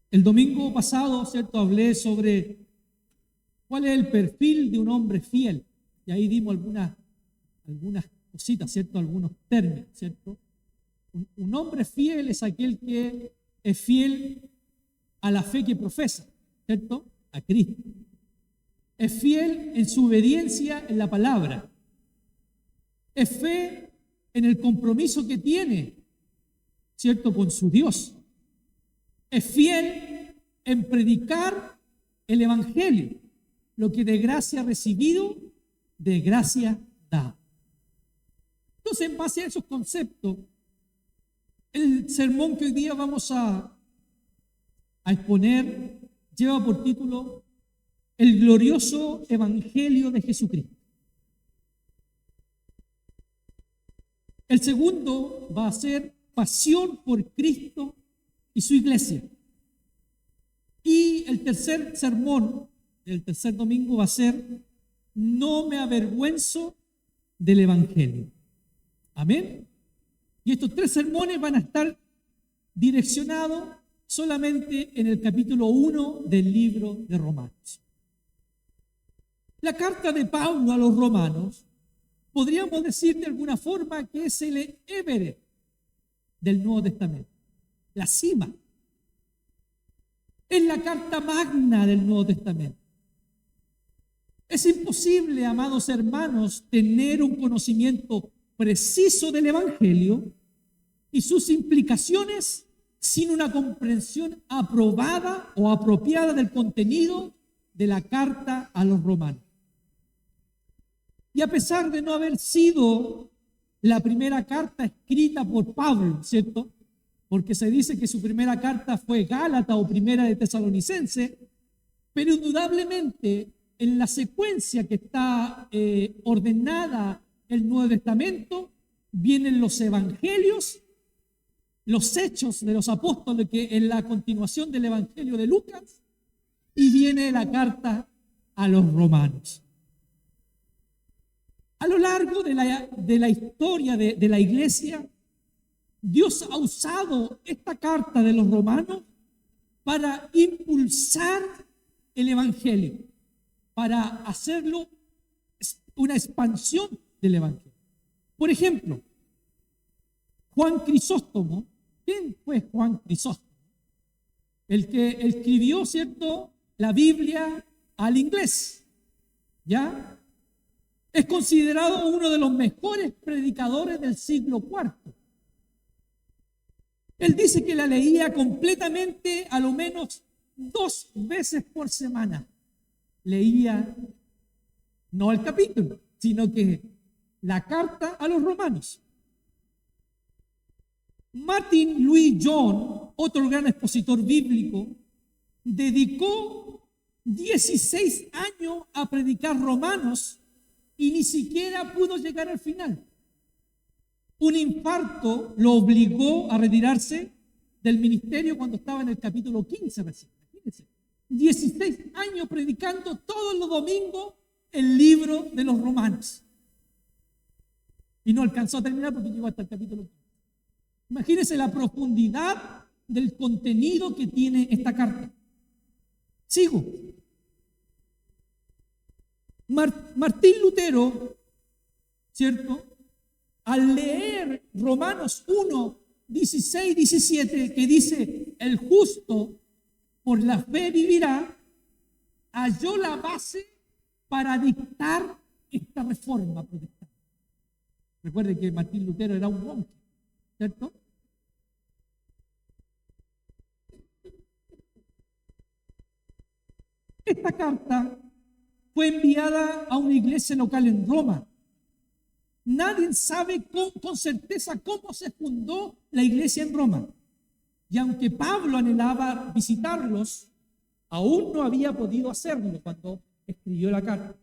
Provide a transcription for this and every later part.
El domingo pasado, ¿cierto? Hablé sobre cuál es el perfil de un hombre fiel. Y ahí dimos algunas cositas, ¿cierto? Algunos términos, ¿cierto? Un hombre fiel es aquel que es fiel a la fe que profesa, ¿cierto? A Cristo. Es fiel en su obediencia en la palabra. Es fe en el compromiso que tiene, ¿cierto? Con su Dios. Es fiel en predicar el Evangelio. Lo que de gracia ha recibido, de gracia da. Entonces, en base a esos conceptos, el sermón que hoy día vamos a exponer lleva por título El glorioso Evangelio de Jesucristo. El segundo va a ser Pasión por Cristo y su iglesia. Y el tercer sermón, el tercer domingo va a ser No me avergüenzo del Evangelio. Amén. Y estos tres sermones van a estar direccionados solamente en el capítulo 1 del libro de Romanos. La carta de Pablo a los romanos, podríamos decir de alguna forma que es el Everest del Nuevo Testamento, la cima. Es la carta magna del Nuevo Testamento. Es imposible, amados hermanos, tener un conocimiento preciso del Evangelio y sus implicaciones sin una comprensión aprobada o apropiada del contenido de la carta a los romanos. Y a pesar de no haber sido la primera carta escrita por Pablo, ¿cierto? Porque se dice que su primera carta fue Gálata o primera de Tesalonicense, pero indudablemente en la secuencia que está ordenada el Nuevo Testamento, vienen los evangelios, los hechos de los apóstoles, que en la continuación del evangelio de Lucas, y viene la carta a los romanos. A lo largo de la historia de la iglesia, Dios ha usado esta carta de los romanos para impulsar el evangelio, para hacerlo una expansión del evangelio. Por ejemplo, Juan Crisóstomo. ¿Quién fue Juan Crisóstomo? El que escribió, ¿cierto?, la Biblia al inglés, ¿ya? Es considerado uno de los mejores predicadores del siglo IV. Él dice que la leía completamente a lo menos 2 veces por semana. Leía no el capítulo, sino que la carta a los romanos. Martin Lloyd Jones, otro gran expositor bíblico, dedicó 16 años a predicar Romanos y ni siquiera pudo llegar al final. Un infarto lo obligó a retirarse del ministerio cuando estaba en el capítulo 15 recién. Imagínense, 16 años predicando todos los domingos el libro de los Romanos. Y no alcanzó a terminar porque llegó hasta el capítulo 15. Imagínense la profundidad del contenido que tiene esta carta. Sigo. Martín Lutero, ¿cierto?, al leer Romanos 1, 16, 17, que dice, el justo por la fe vivirá, halló la base para dictar esta reforma protestante. Recuerden que Martín Lutero era un monje, ¿cierto? Esta carta fue enviada a una iglesia local en Roma. Nadie sabe con certeza cómo se fundó la iglesia en Roma. Y aunque Pablo anhelaba visitarlos, aún no había podido hacerlo cuando escribió la carta.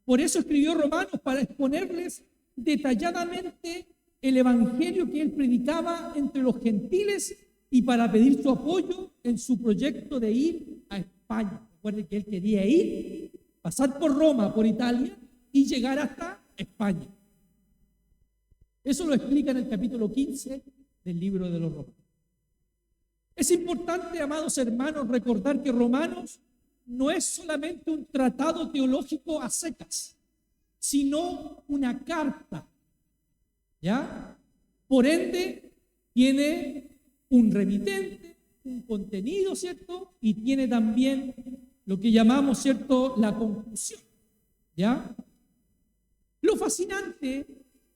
Por eso escribió Romanos, para exponerles detalladamente el evangelio que él predicaba entre los gentiles y para pedir su apoyo en su proyecto de ir a España. Recuerden que él quería ir, pasar por Roma, por Italia y llegar hasta España. Eso lo explica en el capítulo 15 del libro de los Romanos. Es importante, amados hermanos, recordar que Romanos no es solamente un tratado teológico a secas, sino una carta, ¿ya? Por ende, tiene un remitente, un contenido, ¿cierto? Y tiene también lo que llamamos, ¿cierto?, la conclusión, ¿ya? Lo fascinante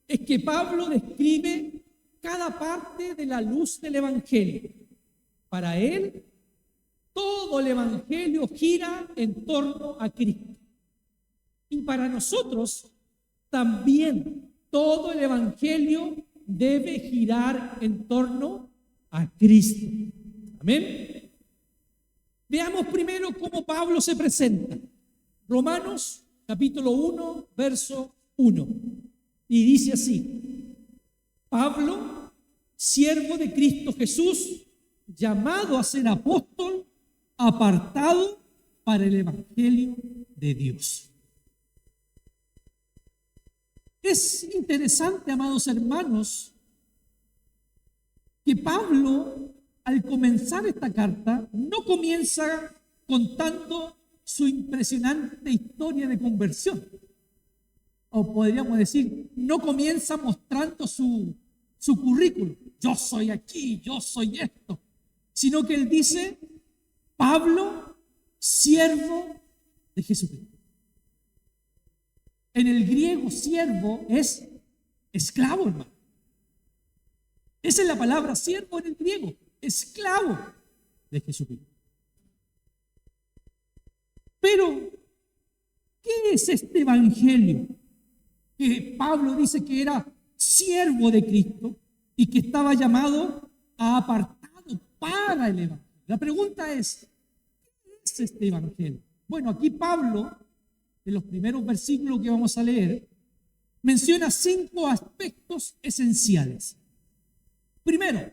es que Pablo describe cada parte de la luz del Evangelio. Para él, todo el Evangelio gira en torno a Cristo. Y para nosotros, también todo el Evangelio debe girar en torno a Cristo. Amén. Veamos primero cómo Pablo se presenta. Romanos capítulo 1, verso 1. Y dice así: Pablo, siervo de Cristo Jesús, llamado a ser apóstol, apartado para el Evangelio de Dios. Es interesante, amados hermanos, que Pablo, al comenzar esta carta, no comienza contando su impresionante historia de conversión. O podríamos decir, no comienza mostrando su currículum. Yo soy aquí, yo soy esto. Sino que él dice, Pablo, siervo de Jesucristo. En el griego, siervo es esclavo, hermano. Esa es la palabra siervo en el griego, esclavo de Jesucristo. Pero, ¿qué es este evangelio? Que Pablo dice que era siervo de Cristo y que estaba llamado a apartado para el evangelio. La pregunta es, ¿qué es este evangelio? Bueno, aquí Pablo, en los primeros versículos que vamos a leer, menciona 5 aspectos esenciales. Primero,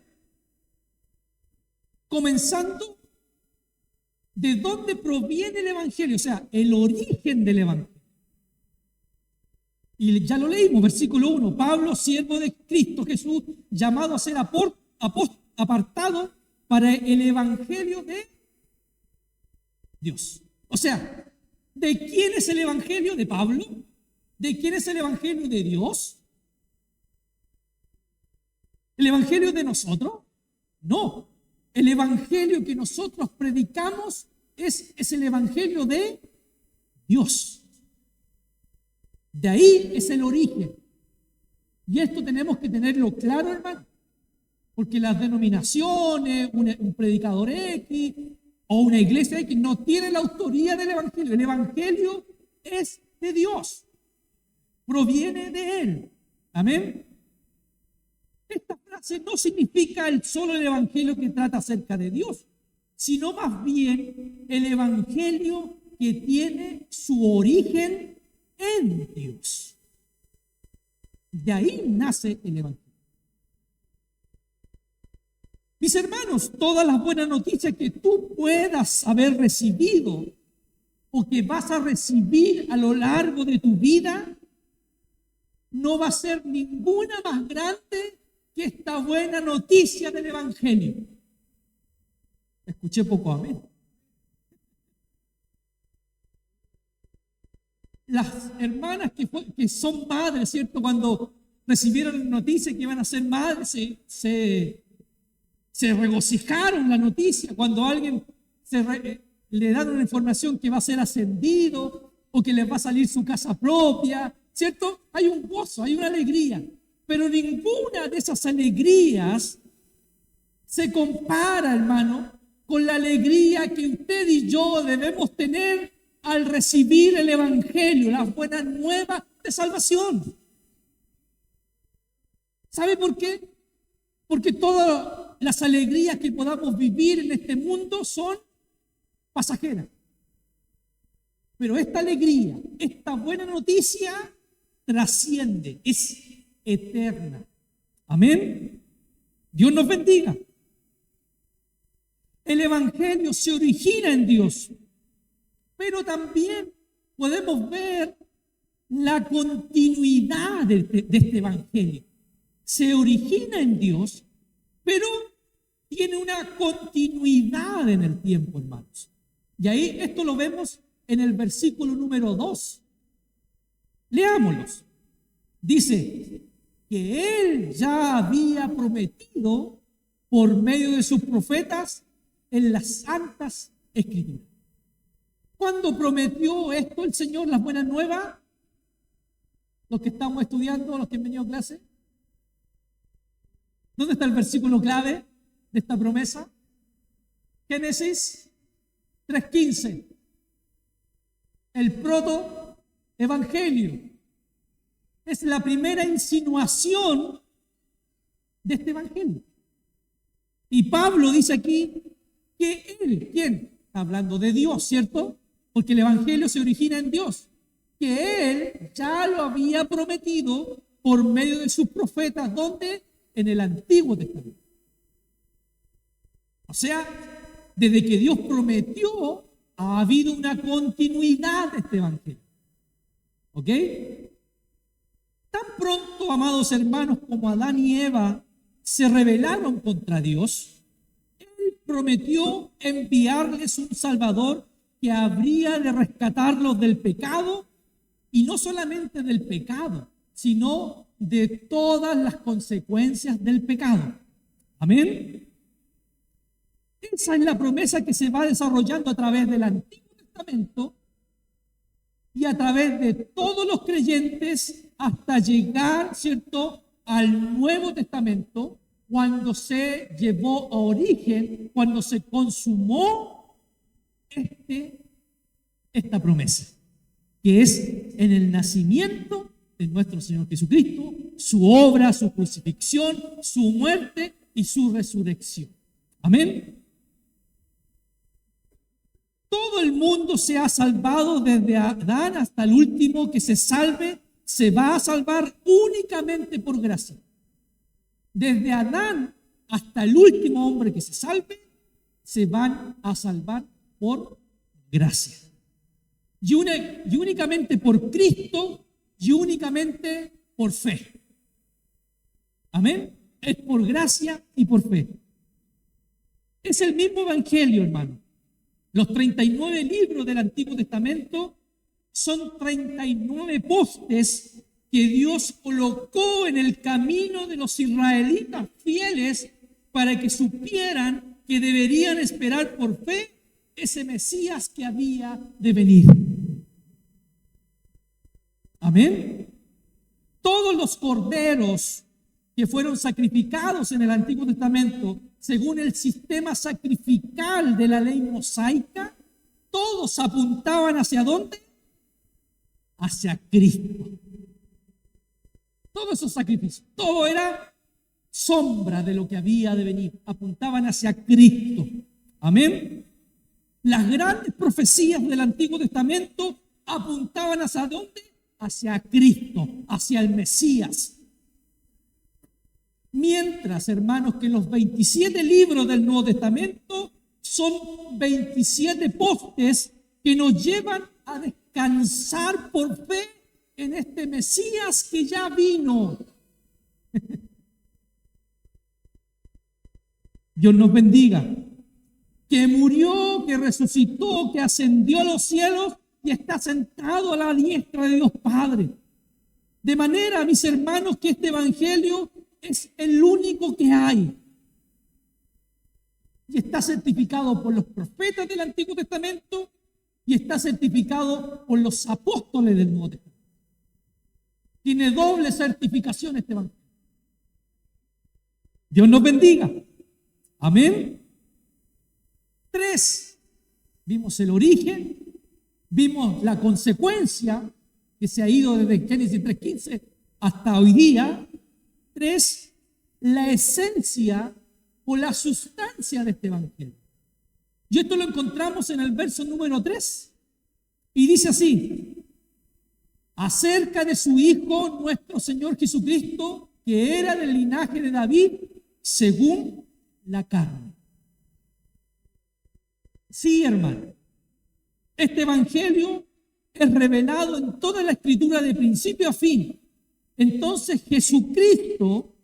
comenzando de dónde proviene el evangelio, o sea, el origen del evangelio. Y ya lo leímos, versículo 1, Pablo, siervo de Cristo Jesús, llamado a ser apartado para el evangelio de Dios. O sea, ¿de quién es el evangelio de Pablo? ¿De quién es el evangelio de Dios? ¿El evangelio de nosotros? No. El evangelio que nosotros predicamos es el evangelio de Dios. De ahí es el origen. Y esto tenemos que tenerlo claro, hermano. Porque las denominaciones, un predicador X o una iglesia X no tiene la autoría del evangelio. El evangelio es de Dios. Proviene de Él. Amén. Esta frase no significa solo el evangelio que trata acerca de Dios, sino más bien el evangelio que tiene su origen en Dios. De ahí nace el evangelio. Mis hermanos, todas las buenas noticias que tú puedas haber recibido o que vas a recibir a lo largo de tu vida, no va a ser ninguna más grande que esta buena noticia del evangelio. Escuché poco amén. Las hermanas que son madres, ¿cierto? Cuando recibieron la noticia que iban a ser madres, se regocijaron la noticia. Cuando a alguien le dan una información que va a ser ascendido o que les va a salir su casa propia, ¿cierto? Hay un gozo, hay una alegría. Pero ninguna de esas alegrías se compara, hermano, con la alegría que usted y yo debemos tener al recibir el evangelio, las buenas nuevas de salvación. ¿Sabe por qué? Porque todas las alegrías que podamos vivir en este mundo son pasajeras. Pero esta alegría, esta buena noticia, trasciende, es eterna. Amén. Dios nos bendiga. El evangelio se origina en Dios, pero también podemos ver la continuidad de este evangelio. Se origina en Dios, pero tiene una continuidad en el tiempo, hermanos. Y ahí esto lo vemos en el versículo número 2. Leámoslos. Dice que Él ya había prometido por medio de sus profetas en las santas escrituras. ¿Cuándo prometió esto el Señor, las buenas nuevas? Los que estamos estudiando, los que han venido a clase. ¿Dónde está el versículo clave de esta promesa? Génesis 3:15. El protoevangelio. Es la primera insinuación de este evangelio. Y Pablo dice aquí que Él, ¿quién? Está hablando de Dios, ¿cierto? Porque el evangelio se origina en Dios. Que Él ya lo había prometido por medio de sus profetas. ¿Dónde? En el Antiguo Testamento. O sea, desde que Dios prometió, ha habido una continuidad de este evangelio. ¿Ok? Tan pronto, amados hermanos, como Adán y Eva se rebelaron contra Dios, Él prometió enviarles un Salvador que habría de rescatarlos del pecado, y no solamente del pecado, sino de todas las consecuencias del pecado. Amén. Esa es la promesa que se va desarrollando a través del Antiguo Testamento y a través de todos los creyentes hasta llegar, ¿cierto?, al Nuevo Testamento, cuando se llevó a origen, cuando se consumó esta promesa, que es en el nacimiento de nuestro Señor Jesucristo, su obra, su crucifixión, su muerte y su resurrección. Amén. Todo el mundo se ha salvado desde Adán hasta el último que se salve, se va a salvar únicamente por gracia. Desde Adán hasta el último hombre que se salve, se van a salvar por gracia. Y únicamente por Cristo y únicamente por fe. Amén. Es por gracia y por fe. Es el mismo evangelio, hermano. Los 39 libros del Antiguo Testamento son 39 postes que Dios colocó en el camino de los israelitas fieles para que supieran que deberían esperar por fe ese Mesías que había de venir. Amén. Todos los corderos que fueron sacrificados en el Antiguo Testamento, según el sistema sacrificial de la ley mosaica, todos apuntaban ¿hacia dónde? Hacia Cristo. Todos esos sacrificios, todo era sombra de lo que había de venir, apuntaban hacia Cristo. Amén. Las grandes profecías del Antiguo Testamento apuntaban ¿hacia dónde? Hacia Cristo, hacia el Mesías. Mientras, hermanos, que los 27 libros del Nuevo Testamento son 27 postes que nos llevan a descansar por fe en este Mesías que ya vino. Dios nos bendiga. Que murió, que resucitó, que ascendió a los cielos y está sentado a la diestra de Dios Padre. De manera, mis hermanos, que este evangelio es el único que hay. Y está certificado por los profetas del Antiguo Testamento y está certificado por los apóstoles del Nuevo Testamento. Tiene doble certificación este evangelio. Dios nos bendiga. Amén. 3. Vimos el origen, vimos la consecuencia que se ha ido desde Génesis 3:15 hasta hoy día. 3. La esencia o la sustancia de este evangelio. Y esto lo encontramos en el verso número 3. Y dice así: acerca de su Hijo, nuestro Señor Jesucristo, que era del linaje de David, según la carne. Sí, hermano. Este evangelio es revelado en toda la Escritura de principio a fin. Entonces Jesucristo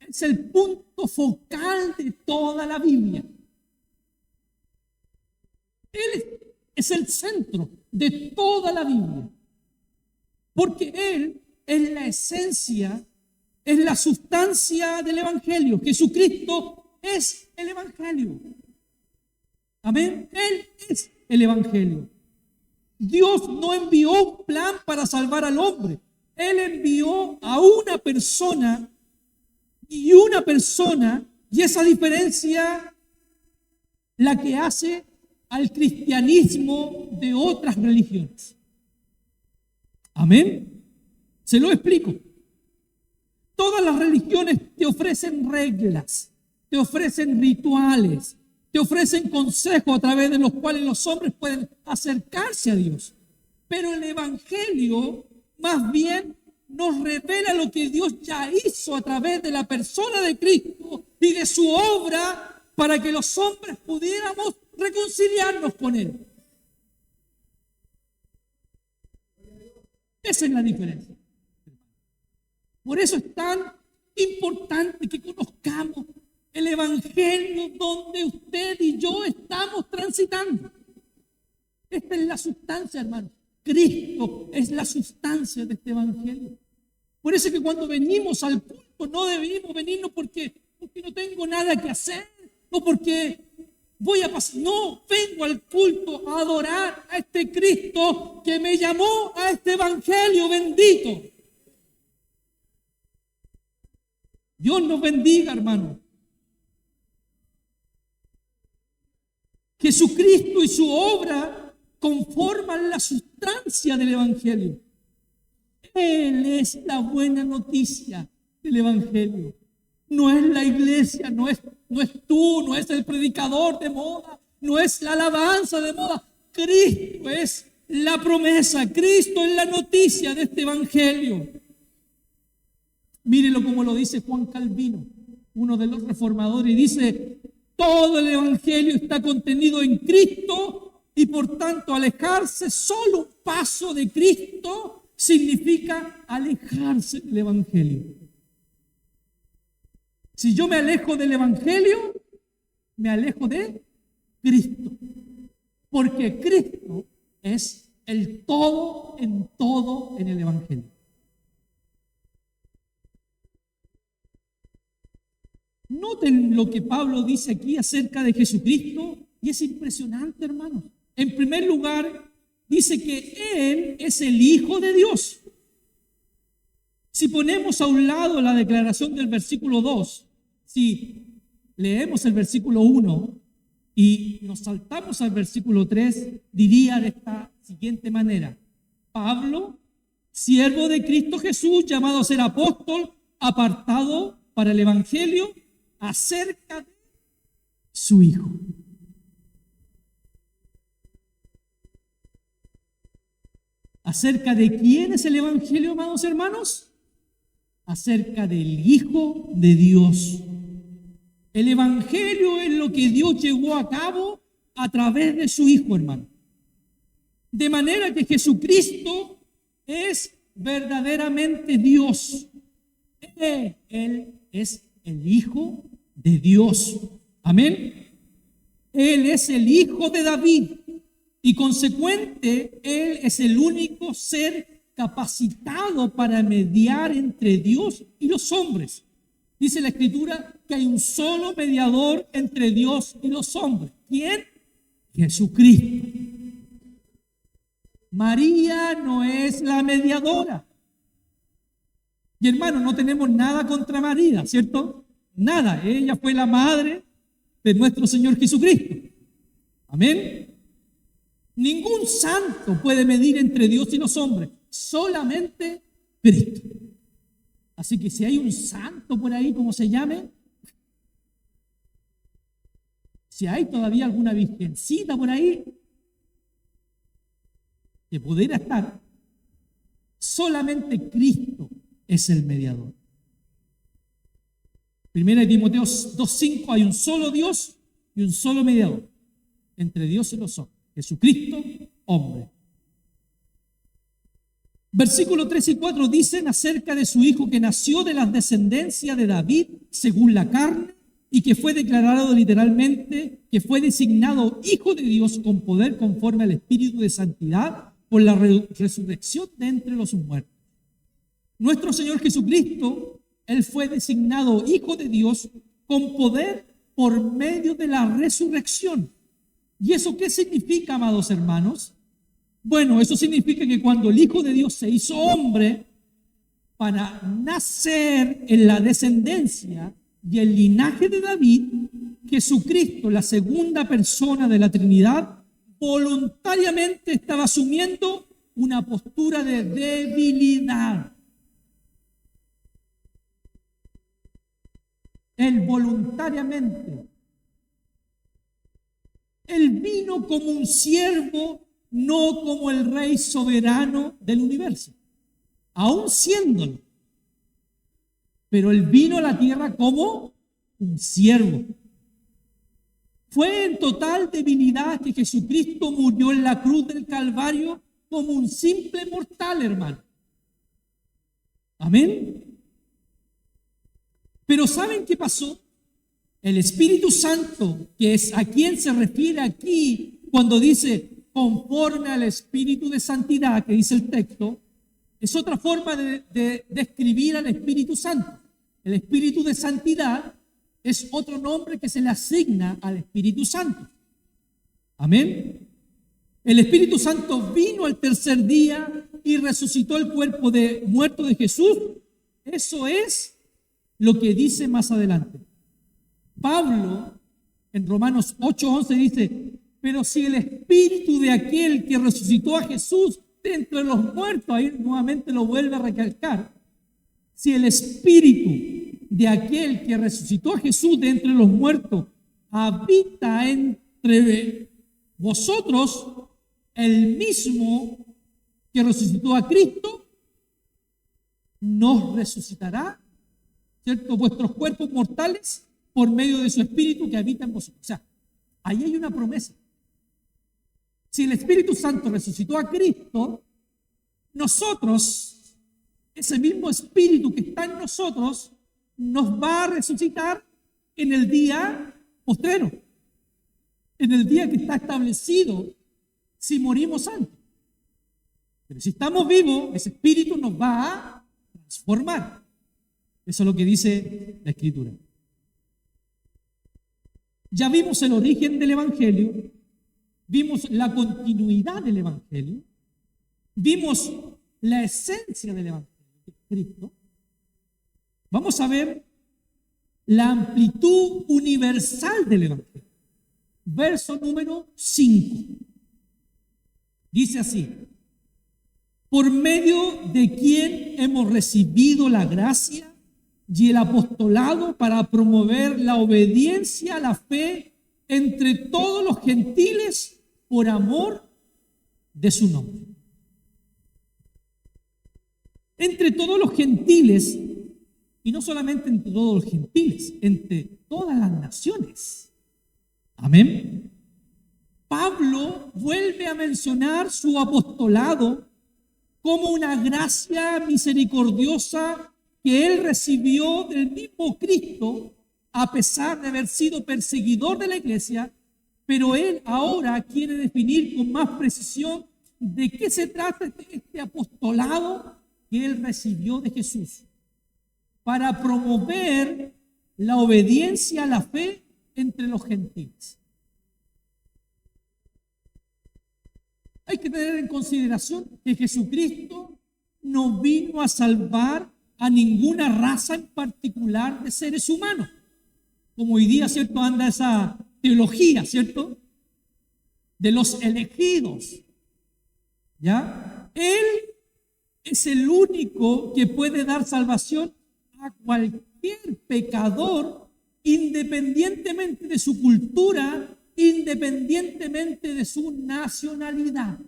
es es el punto focal de toda la Biblia. Él es el centro de toda la Biblia. Porque Él es la esencia, es la sustancia del Evangelio. Jesucristo es el Evangelio. Amén. Él es el Evangelio. Dios no envió un plan para salvar al hombre. Él envió a una persona, y esa diferencia la que hace al cristianismo de otras religiones. Amén. Se lo explico. Todas las religiones te ofrecen reglas, te ofrecen rituales, te ofrecen consejos a través de los cuales los hombres pueden acercarse a Dios. Pero el Evangelio más bien nos revela lo que Dios ya hizo a través de la persona de Cristo y de su obra para que los hombres pudiéramos reconciliarnos con Él. Esa es la diferencia. Por eso es tan importante que conozcamos el Evangelio donde usted y yo estamos transitando. Esta es la sustancia, hermano. Cristo es la sustancia de este Evangelio. Por eso es que cuando venimos al culto no debemos venirnos porque no tengo nada que hacer, no porque voy a pasar. No, vengo al culto a adorar a este Cristo que me llamó a este Evangelio bendito. Dios nos bendiga, hermano. Jesucristo y su obra conforman la sustancia del Evangelio. Él es la buena noticia del Evangelio. No es la iglesia, no es tú, no es el predicador de moda, no es la alabanza de moda. Cristo es la promesa, Cristo es la noticia de este Evangelio. Mírenlo como lo dice Juan Calvino, uno de los reformadores, y dice: todo el Evangelio está contenido en Cristo y por tanto alejarse solo un paso de Cristo significa alejarse del Evangelio. Si yo me alejo del Evangelio, me alejo de Cristo, porque Cristo es el todo en el Evangelio. Noten lo que Pablo dice aquí acerca de Jesucristo y es impresionante, hermanos. En primer lugar, dice que Él es el Hijo de Dios. Si ponemos a un lado la declaración del versículo 2, si leemos el versículo 1 y nos saltamos al versículo 3, diría de esta siguiente manera: Pablo, siervo de Cristo Jesús, llamado a ser apóstol, apartado para el Evangelio, acerca de su Hijo. ¿Acerca de quién es el Evangelio, amados hermanos? Acerca del Hijo de Dios. El Evangelio es lo que Dios llevó a cabo a través de su Hijo, hermano. De manera que Jesucristo es verdaderamente Dios. Él es el Hijo de Dios. Amén. Él es el Hijo de David y consecuente, Él es el único ser capacitado para mediar entre Dios y los hombres. Dice la Escritura que hay un solo mediador entre Dios y los hombres. ¿Quién? Jesucristo. María no es la mediadora. Y hermano, no tenemos nada contra María, ¿cierto? Nada. Ella fue la madre de nuestro Señor Jesucristo. Amén. Ningún santo puede medir entre Dios y los hombres. Solamente Cristo. Así que si hay un santo por ahí, como se llame, si hay todavía alguna virgencita por ahí que pudiera estar, solamente Cristo es el mediador. Primera de Timoteo 2:5, hay un solo Dios y un solo mediador entre Dios y los hombres, Jesucristo, hombre. Versículos 3 y 4 dicen acerca de su hijo que nació de la descendencia de David según la carne y que fue declarado literalmente, que fue designado hijo de Dios con poder conforme al Espíritu de santidad por la resurrección de entre los muertos. Nuestro Señor Jesucristo, Él fue designado hijo de Dios con poder por medio de la resurrección. ¿Y eso qué significa, amados hermanos? Bueno, eso significa que cuando el Hijo de Dios se hizo hombre para nacer en la descendencia y el linaje de David, Jesucristo, la segunda persona de la Trinidad, voluntariamente estaba asumiendo una postura de debilidad. Él voluntariamente. Él vino como un siervo, no como el rey soberano del universo, aún siéndolo. Pero Él vino a la tierra como un siervo. Fue en total debilidad que Jesucristo murió en la cruz del Calvario como un simple mortal, hermano. Amén. Pero ¿saben qué pasó? El Espíritu Santo, que es a quien se refiere aquí cuando dice conforme al Espíritu de santidad, que dice el texto, es otra forma de describir al Espíritu Santo. El Espíritu de santidad es otro nombre que se le asigna al Espíritu Santo. Amén. El Espíritu Santo vino al tercer día y resucitó el cuerpo de muerto de Jesús. Eso es lo que dice más adelante. Pablo, en Romanos 8:11 dice, pero si el espíritu de aquel que resucitó a Jesús de entre los muertos, ahí nuevamente lo vuelve a recalcar, si el espíritu de aquel que resucitó a Jesús de entre los muertos habita entre vosotros, el mismo que resucitó a Cristo, nos resucitará, ¿cierto?, vuestros cuerpos mortales por medio de su Espíritu que habita en vosotros. O sea, ahí hay una promesa. Si el Espíritu Santo resucitó a Cristo, nosotros, ese mismo Espíritu que está en nosotros, nos va a resucitar en el día postrero, en el día que está establecido si morimos antes. Pero si estamos vivos, ese Espíritu nos va a transformar. Eso es lo que dice la Escritura. Ya vimos el origen del Evangelio, vimos la continuidad del Evangelio, vimos la esencia del Evangelio, que es Cristo. Vamos a ver la amplitud universal del Evangelio. Verso número 5. Dice así: por medio de quien hemos recibido la gracia y el apostolado para promover la obediencia a la fe entre todos los gentiles por amor de su nombre. Entre todos los gentiles, y no solamente entre todos los gentiles, entre todas las naciones. Amén. Pablo vuelve a mencionar su apostolado como una gracia misericordiosa que él recibió del mismo Cristo a pesar de haber sido perseguidor de la iglesia, pero él ahora quiere definir con más precisión de qué se trata este apostolado que él recibió de Jesús para promover la obediencia a la fe entre los gentiles. Hay que tener en consideración que Jesucristo no vino a salvar a ninguna raza en particular de seres humanos, como hoy día, ¿cierto?, anda esa teología, ¿cierto?, de los elegidos, ¿ya? Él es el único que puede dar salvación a cualquier pecador, independientemente de su cultura, independientemente de su nacionalidad.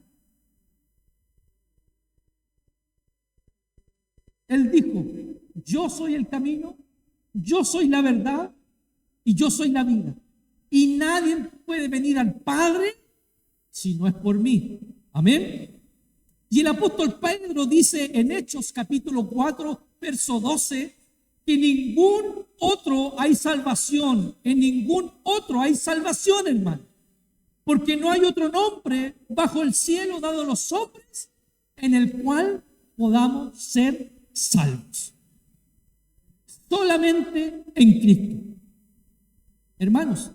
Él dijo: yo soy el camino, yo soy la verdad y yo soy la vida. Y nadie puede venir al Padre si no es por mí. Amén. Y el apóstol Pedro dice en Hechos capítulo 4, verso 12, que ningún otro hay salvación, en ningún otro hay salvación, hermano. Porque no hay otro nombre bajo el cielo dado a los hombres en el cual podamos ser salvos. Solamente en Cristo. Hermanos,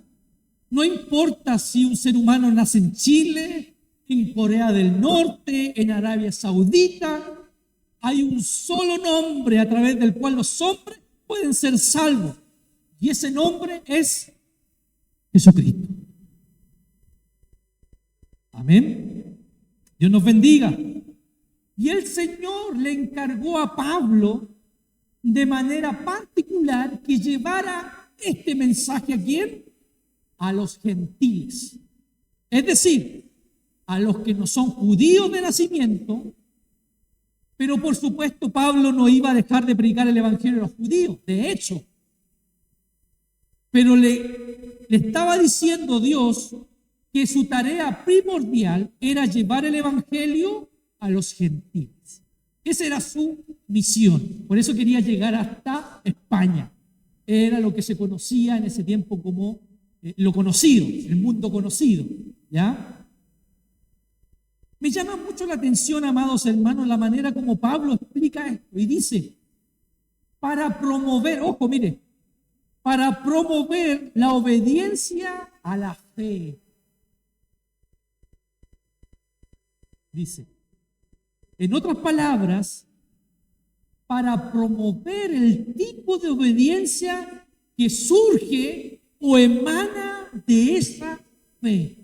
no importa si un ser humano nace en Chile, en Corea del Norte, en Arabia Saudita, hay un solo nombre a través del cual los hombres pueden ser salvos. Y ese nombre es Jesucristo. Amén. Dios nos bendiga. Y el Señor le encargó a Pablo de manera particular que llevara este mensaje ¿a quién? A los gentiles. Es decir, a los que no son judíos de nacimiento. Pero por supuesto Pablo no iba a dejar de predicar el evangelio a los judíos, de hecho. Pero le estaba diciendo Dios que su tarea primordial era llevar el evangelio a los gentiles. Esa era su misión. Por eso quería llegar hasta España. Era lo que se conocía en ese tiempo como lo conocido, el mundo conocido, ¿ya? Me llama mucho la atención, amados hermanos, la manera como Pablo explica esto y dice, para promover, ojo, mire, para promover la obediencia a la fe. Dice, en otras palabras, para promover el tipo de obediencia que surge o emana de esa fe.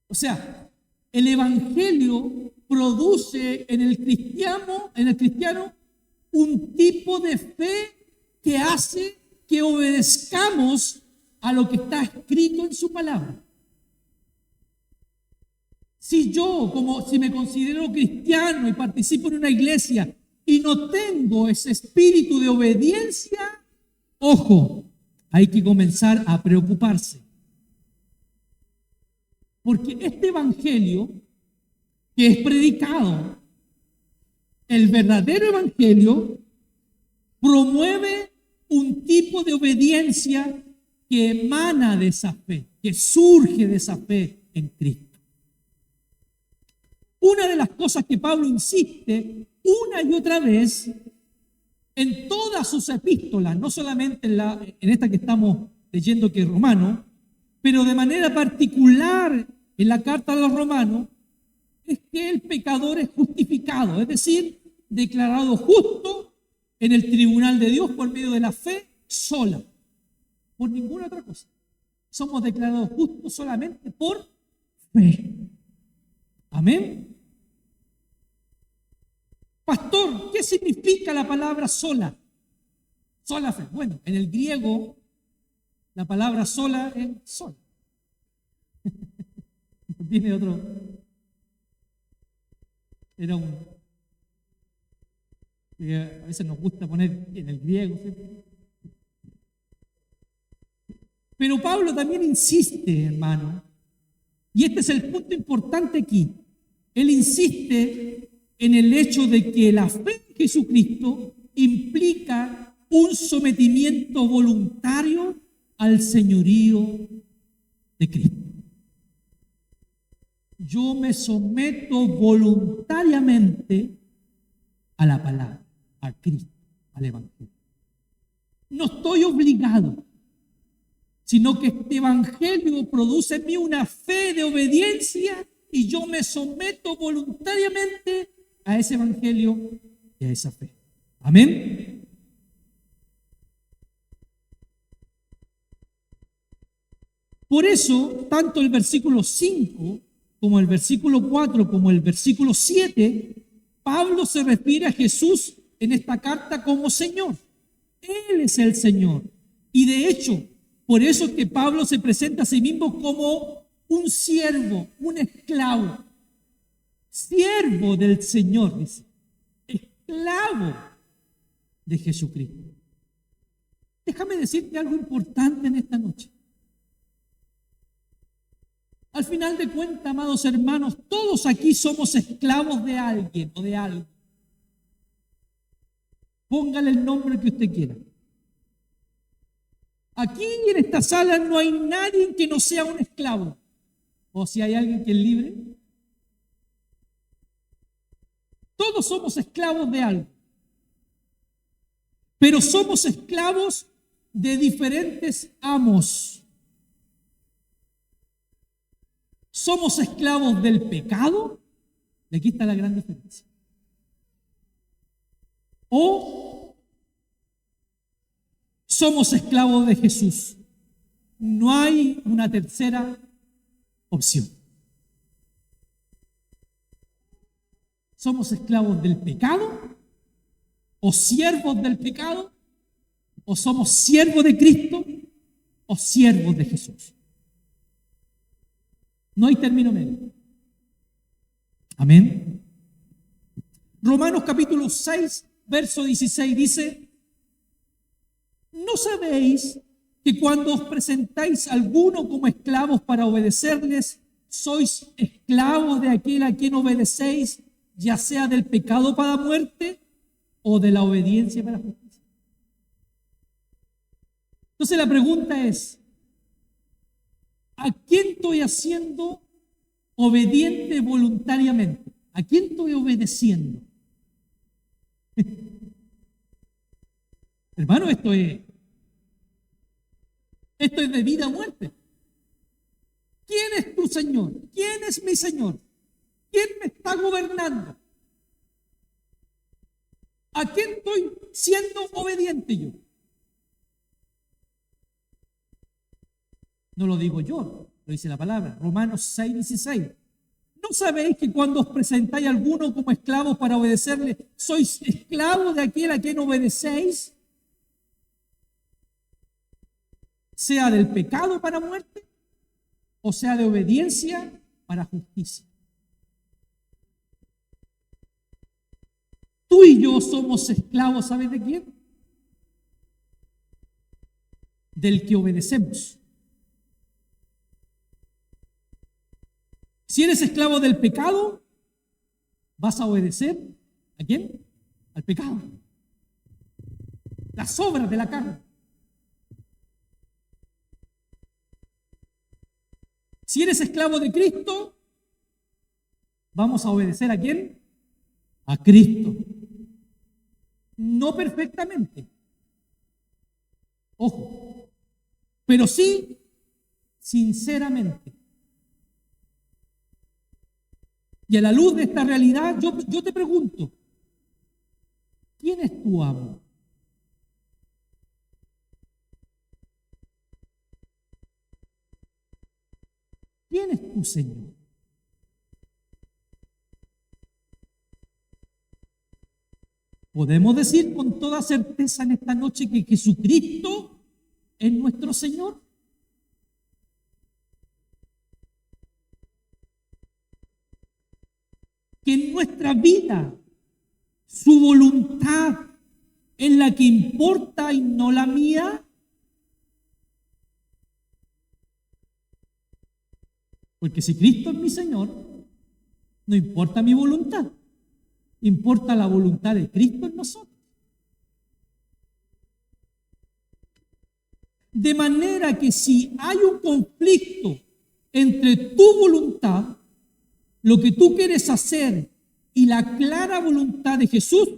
O sea, el evangelio produce en el cristiano un tipo de fe que hace que obedezcamos a lo que está escrito en su palabra. Si me considero cristiano y participo en una iglesia y no tengo ese espíritu de obediencia, ojo, hay que comenzar a preocuparse. Porque este evangelio que es predicado, el verdadero evangelio, promueve un tipo de obediencia que emana de esa fe, que surge de esa fe en Cristo. Una de las cosas que Pablo insiste una y otra vez en todas sus epístolas, no solamente en esta que estamos leyendo que es Romano, pero de manera particular en la carta a los Romanos, es que el pecador es justificado, es decir, declarado justo en el tribunal de Dios por medio de la fe sola, por ninguna otra cosa. Somos declarados justos solamente por fe. Amén. Pastor, ¿qué significa la palabra sola? Sola fe. Bueno, en el griego la palabra sola es sola. No tiene otro. Era a veces nos gusta poner en el griego, ¿sí? Pero Pablo también insiste, hermano, y este es el punto importante aquí. Él insiste en el hecho de que la fe en Jesucristo implica un sometimiento voluntario al señorío de Cristo. Yo me someto voluntariamente a la palabra, a Cristo, al Evangelio. No estoy obligado, sino que este Evangelio produce en mí una fe de obediencia y yo me someto voluntariamente a ese Evangelio y a esa fe. Amén. Por eso, tanto el versículo 5 como el versículo 4 como el versículo 7, Pablo se refiere a Jesús en esta carta como Señor. Él es el Señor. Y de hecho, por eso es que Pablo se presenta a sí mismo como un siervo, un esclavo. Siervo del Señor, dice. Esclavo de Jesucristo. Déjame decirte algo importante en esta noche. Al final de cuentas, amados hermanos, todos aquí somos esclavos de alguien o de algo. Póngale el nombre que usted quiera. Aquí en esta sala no hay nadie que no sea un esclavo. O si hay alguien que es libre. Todos somos esclavos de algo. Pero somos esclavos de diferentes amos. Somos esclavos del pecado. Y aquí está la gran diferencia. O somos esclavos de Jesús. No hay una tercera opción. Somos esclavos del pecado, o siervos del pecado, o somos siervos de Cristo, o siervos de Jesús. No hay término medio. Amén. Romanos capítulo 6, verso 16 dice: ¿no sabéis que cuando os presentáis a alguno como esclavos para obedecerles, sois esclavos de aquel a quien obedecéis, ya sea del pecado para muerte o de la obediencia para justicia? Entonces la pregunta es: ¿a quién estoy haciendo obediente voluntariamente? ¿A quién estoy obedeciendo? Hermano, esto es de vida o muerte. ¿Quién es tu Señor? ¿Quién es mi Señor? ¿Quién me está gobernando? ¿A quién estoy siendo obediente yo? No lo digo yo, lo dice la palabra. Romanos 6, 16. ¿No sabéis que cuando os presentáis a alguno como esclavos para obedecerle, sois esclavos de aquel a quien obedecéis? Sea del pecado para muerte, o sea de obediencia para justicia. Tú y yo somos esclavos, ¿sabes de quién? Del que obedecemos. Si eres esclavo del pecado, vas a obedecer ¿a quién? Al pecado. Las obras de la carne. Si eres esclavo de Cristo, vamos a obedecer ¿a quién? A Cristo. No perfectamente. Ojo. Pero sí, sinceramente. Y a la luz de esta realidad, yo te pregunto, ¿quién es tu amo? ¿Quién es tu Señor? Podemos decir con toda certeza en esta noche que Jesucristo es nuestro Señor. Que en nuestra vida su voluntad es la que importa y no la mía. Porque si Cristo es mi Señor, no importa mi voluntad, importa la voluntad de Cristo en nosotros. De manera que si hay un conflicto entre tu voluntad, lo que tú quieres hacer, y la clara voluntad de Jesús,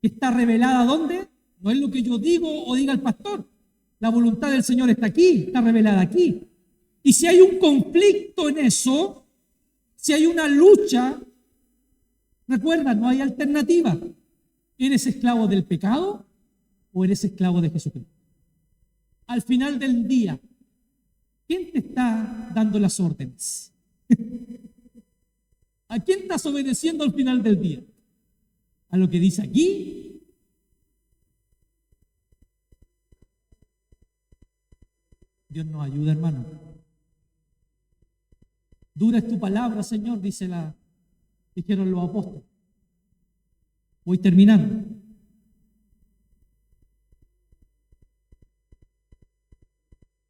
que está revelada ¿dónde? No es lo que yo digo o diga el pastor. La voluntad del Señor está aquí, está revelada aquí. Y si hay un conflicto en eso, si hay una lucha, recuerda, no hay alternativa. ¿Eres esclavo del pecado o eres esclavo de Jesucristo? Al final del día, ¿quién te está dando las órdenes? ¿A quién estás obedeciendo al final del día? ¿A lo que dice aquí? Dios nos ayuda, hermano. Dura es tu palabra, Señor, dijeron los apóstoles. Voy terminando.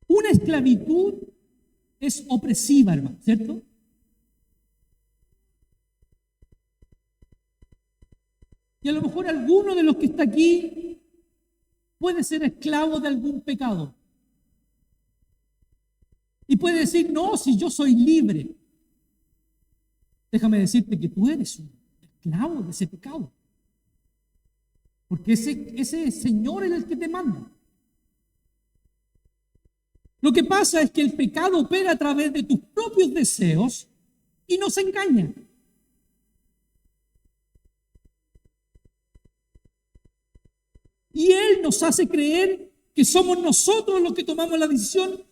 Una esclavitud es opresiva, hermano, ¿cierto? Y a lo mejor alguno de los que está aquí puede ser esclavo de algún pecado. Y puede decir, no, si yo soy libre. Déjame decirte que tú eres un esclavo de ese pecado. Porque ese Señor es el que te manda. Lo que pasa es que el pecado opera a través de tus propios deseos y nos engaña. Y Él nos hace creer que somos nosotros los que tomamos la decisión,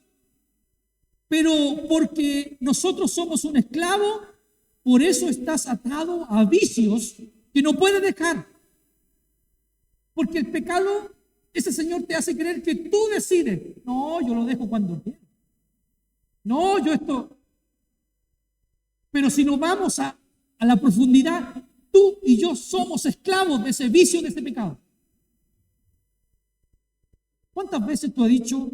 pero porque nosotros somos un esclavo, por eso estás atado a vicios que no puedes dejar. Porque el pecado, ese Señor te hace creer que tú decides. No, yo lo dejo cuando quiero. No, yo esto. Pero si nos vamos a la profundidad, tú y yo somos esclavos de ese vicio, de ese pecado. ¿Cuántas veces tú has dicho,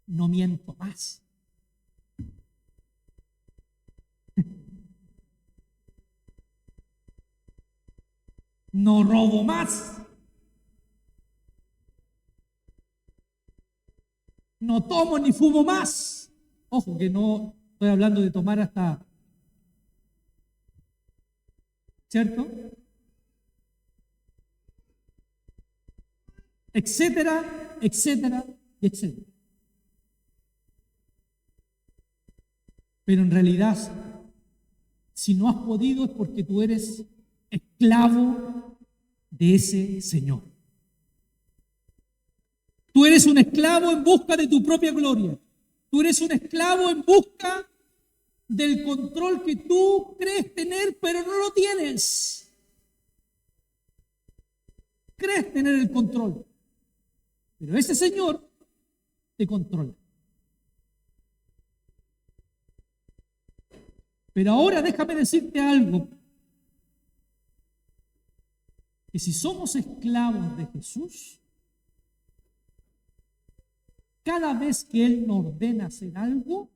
no miento más? No robo más. No tomo ni fumo más. Ojo que no estoy hablando de tomar hasta, ¿cierto? Etcétera, etcétera, y etcétera. Pero en realidad, si no has podido es porque tú eres esclavo de ese Señor. Tú eres un esclavo en busca de tu propia gloria. Tú eres un esclavo en busca del control que tú crees tener, pero no lo tienes. Crees tener el control, pero ese Señor te controla. Pero ahora déjame decirte algo, que si somos esclavos de Jesús, cada vez que Él nos ordena hacer algo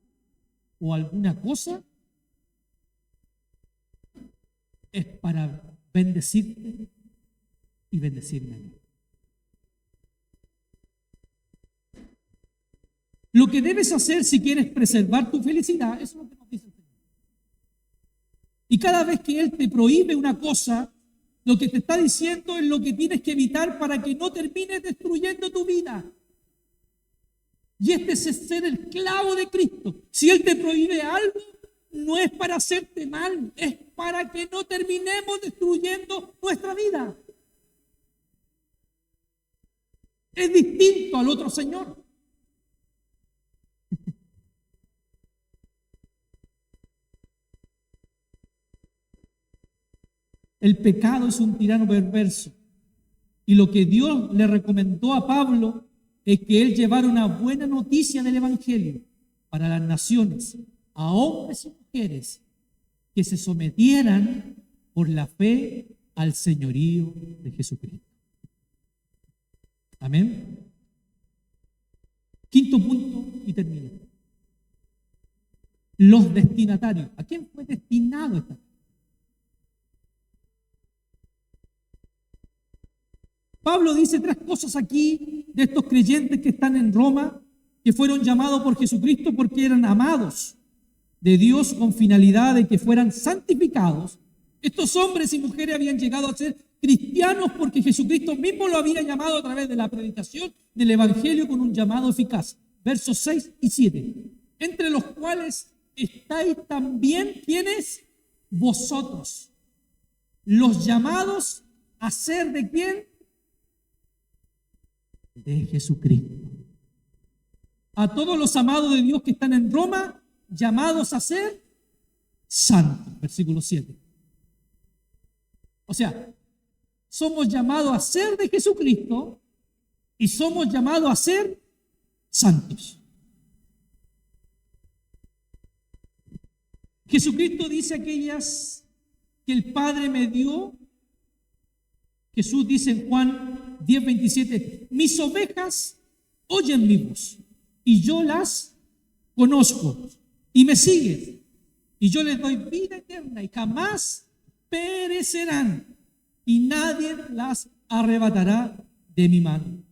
o alguna cosa, es para bendecirte y bendecirme a mí. Lo que debes hacer si quieres preservar tu felicidad, eso es lo que nos dice el Señor. Y cada vez que Él te prohíbe una cosa, lo que te está diciendo es lo que tienes que evitar para que no termines destruyendo tu vida. Y este es ser el esclavo de Cristo. Si Él te prohíbe algo, no es para hacerte mal, es para que no terminemos destruyendo nuestra vida. Es distinto al otro Señor. El pecado es un tirano perverso. Y lo que Dios le recomendó a Pablo es que él llevara una buena noticia del Evangelio para las naciones, a hombres y mujeres que se sometieran por la fe al señorío de Jesucristo. Amén. Quinto punto y termino. Los destinatarios. ¿A quién fue destinado esta? Pablo dice tres cosas aquí de estos creyentes que están en Roma, que fueron llamados por Jesucristo porque eran amados de Dios con finalidad de que fueran santificados. Estos hombres y mujeres habían llegado a ser cristianos porque Jesucristo mismo lo había llamado a través de la predicación del Evangelio con un llamado eficaz. Versos 6 y 7. Entre los cuales estáis también, ¿quiénes? Vosotros. Los llamados a ser ¿de quién? De Jesucristo. A todos los amados de Dios que están en Roma, llamados a ser santos. Versículo 7. O sea, somos llamados a ser de Jesucristo y somos llamados a ser santos. Jesucristo dice aquellas que el Padre me dio. Jesús dice en Juan 10:27, mis ovejas oyen mi voz y yo las conozco y me siguen, y yo les doy vida eterna y jamás perecerán, y nadie las arrebatará de mi mano.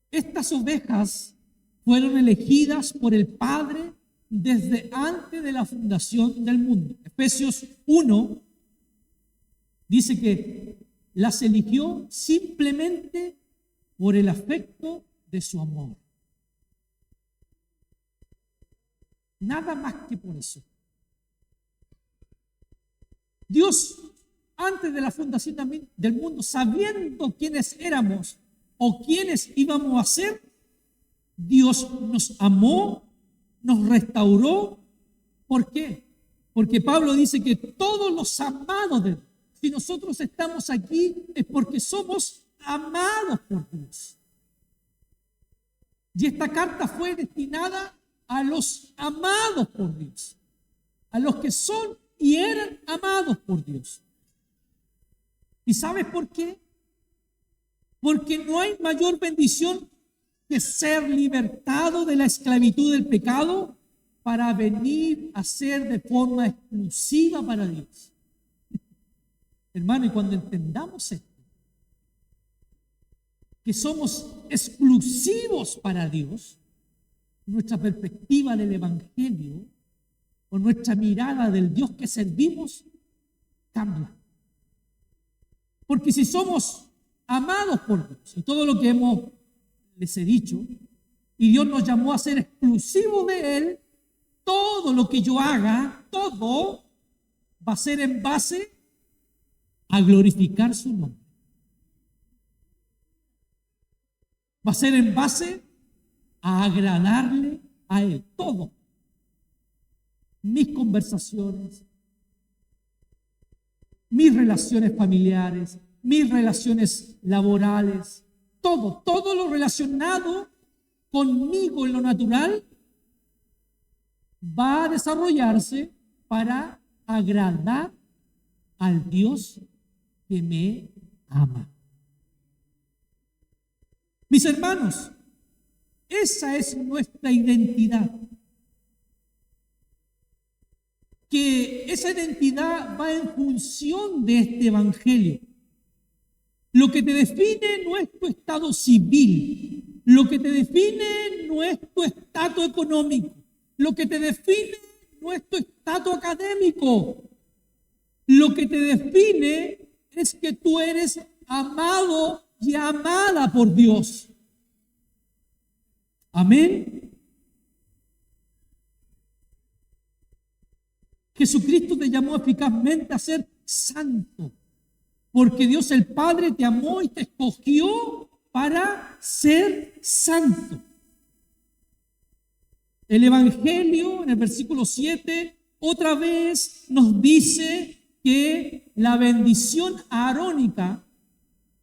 Estas ovejas fueron elegidas por el Padre desde antes de la fundación del mundo. Efesios 1 dice que las eligió simplemente por el afecto de su amor. Nada más que por eso. Dios, antes de la fundación del mundo, sabiendo quiénes éramos o quiénes íbamos a ser, Dios nos amó, nos restauró. ¿Por qué? Porque Pablo dice que todos los amados de Dios, si nosotros estamos aquí, es porque somos amados por Dios. Y esta carta fue destinada a los amados por Dios, a los que son y eran amados por Dios. ¿Y sabes por qué? Porque no hay mayor bendición que ser libertado de la esclavitud del pecado para venir a ser de forma exclusiva para Dios. Hermano, y cuando entendamos esto, que somos exclusivos para Dios, nuestra perspectiva del Evangelio o nuestra mirada del Dios que servimos cambia. Porque si somos amados por Dios, y todo lo que les he dicho, y Dios nos llamó a ser exclusivos de Él, todo lo que yo haga, todo va a ser en base a glorificar su nombre. Va a ser en base a agradarle a Él. Todo. Mis conversaciones, mis relaciones familiares, mis relaciones laborales, todo lo relacionado conmigo en lo natural va a desarrollarse para agradar al Dios que me ama. Mis hermanos, esa es nuestra identidad. Que esa identidad va en función de este evangelio. Lo que te define no es tu estado civil, lo que te define no es tu estatus económico, lo que te define no es tu estatus académico, lo que te define es que tú eres amado y amada por Dios. Amén. Jesucristo te llamó eficazmente a ser santo, porque Dios el Padre te amó y te escogió para ser santo. El Evangelio, en el versículo 7, otra vez nos dice que la bendición arónica,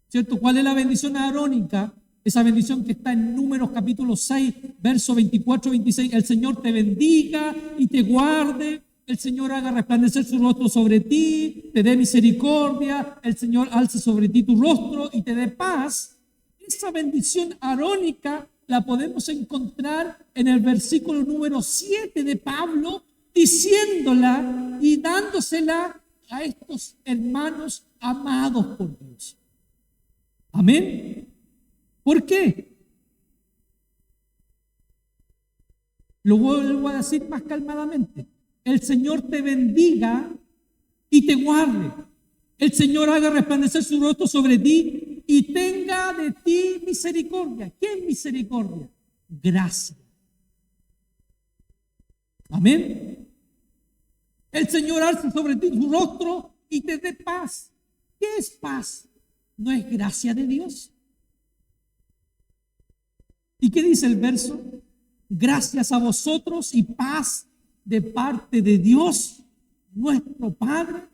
¿cierto? ¿Cuál es la bendición arónica? Esa bendición que está en Números capítulo 6, versos 24-26. El Señor te bendiga y te guarde. El Señor haga resplandecer su rostro sobre ti, te dé misericordia. El Señor alce sobre ti tu rostro y te dé paz. Esa bendición arónica la podemos encontrar en el versículo número 7 de Pablo, diciéndola y dándosela a estos hermanos amados por Dios. Amén. ¿Por qué? Lo vuelvo a decir más calmadamente. El Señor te bendiga y te guarde. El Señor haga resplandecer su rostro sobre ti y tenga de ti misericordia. ¿Qué es misericordia? Gracia. Amén. El Señor alce sobre ti su rostro y te dé paz. ¿Qué es paz? ¿No es gracia de Dios? ¿Y qué dice el verso? Gracias a vosotros y paz de parte de Dios, nuestro Padre,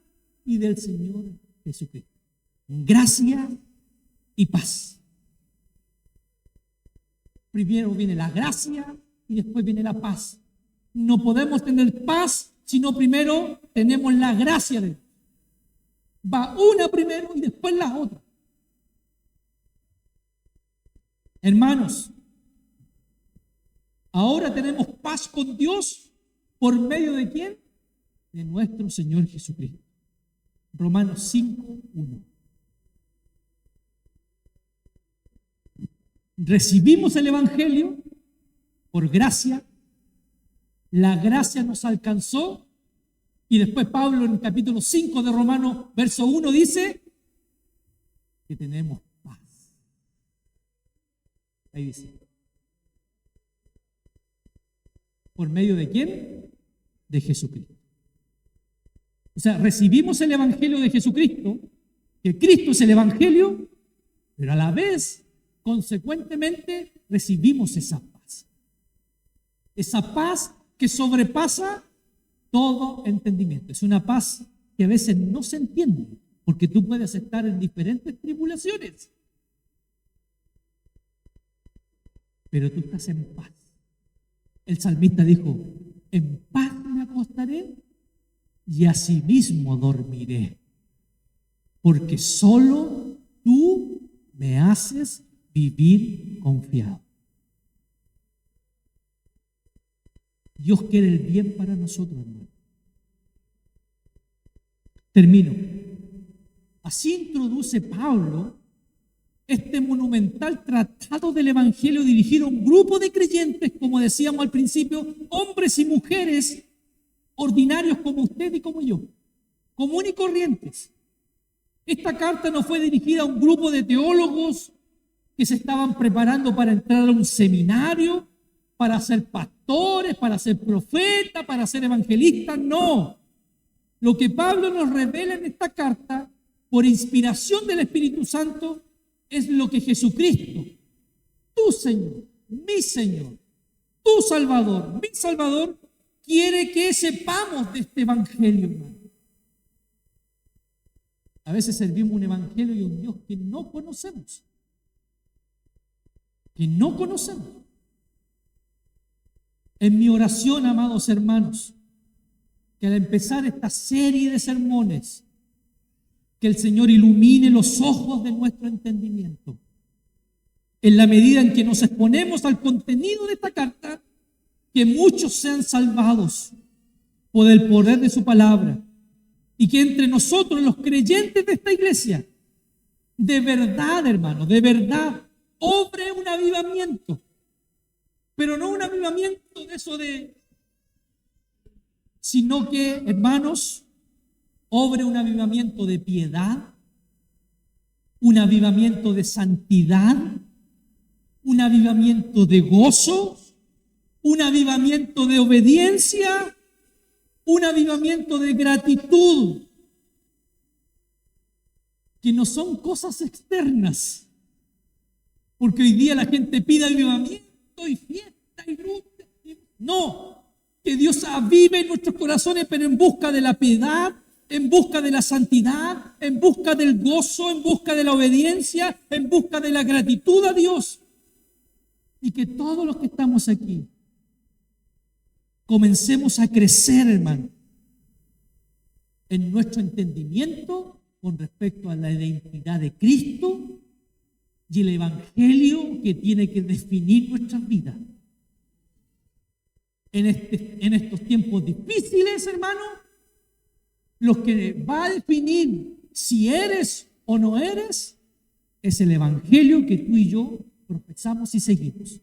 y del Señor Jesucristo. Gracia y paz. Primero viene la gracia y después viene la paz. No podemos tener paz si no primero tenemos la gracia de Dios. Va una primero y después la otra. Hermanos, ahora tenemos paz con Dios. ¿Por medio de quién? De nuestro Señor Jesucristo. Romanos 5:1. Recibimos el Evangelio por gracia. La gracia nos alcanzó. Y después Pablo en el capítulo 5 de Romanos, verso 1, dice que tenemos paz. Ahí dice. ¿Por medio de quién? De Jesucristo. O sea, recibimos el Evangelio de Jesucristo, que Cristo es el Evangelio, pero a la vez, consecuentemente, recibimos esa paz. Esa paz que sobrepasa todo entendimiento. Es una paz que a veces no se entiende, porque tú puedes estar en diferentes tribulaciones, pero tú estás en paz. El salmista dijo, en paz me acostaré y asimismo dormiré, porque solo tú me haces vivir confiado. Dios quiere el bien para nosotros, hermano. Termino. Así introduce Pablo este monumental tratado del Evangelio dirigido a un grupo de creyentes, como decíamos al principio, hombres y mujeres ordinarios como usted y como yo, común y corrientes. Esta carta no fue dirigida a un grupo de teólogos que se estaban preparando para entrar a un seminario, para ser pastores, para ser profetas, para ser evangelistas. No. Lo que Pablo nos revela en esta carta, por inspiración del Espíritu Santo, es lo que Jesucristo, tu Señor, mi Señor, tu Salvador, mi Salvador, quiere que sepamos de este Evangelio, hermano. A veces servimos un Evangelio y un Dios que no conocemos. Que no conocemos. En mi oración, amados hermanos, que al empezar esta serie de sermones, que el Señor ilumine los ojos de nuestro entendimiento. En la medida en que nos exponemos al contenido de esta carta, que muchos sean salvados por el poder de su palabra y que entre nosotros, los creyentes de esta iglesia, de verdad, hermano, de verdad, obre un avivamiento. Pero no un avivamiento de eso sino que, hermanos, obre un avivamiento de piedad, un avivamiento de santidad, un avivamiento de gozo, un avivamiento de obediencia, un avivamiento de gratitud, que no son cosas externas, porque hoy día la gente pide avivamiento y fiesta y luz. No, que Dios avive en nuestros corazones, pero en busca de la piedad, en busca de la santidad, en busca del gozo, en busca de la obediencia, en busca de la gratitud a Dios. Y que todos los que estamos aquí comencemos a crecer, hermano, en nuestro entendimiento con respecto a la identidad de Cristo y el Evangelio que tiene que definir nuestras vidas. En estos tiempos difíciles, hermano, lo que va a definir si eres o no eres es el Evangelio que tú y yo profesamos y seguimos.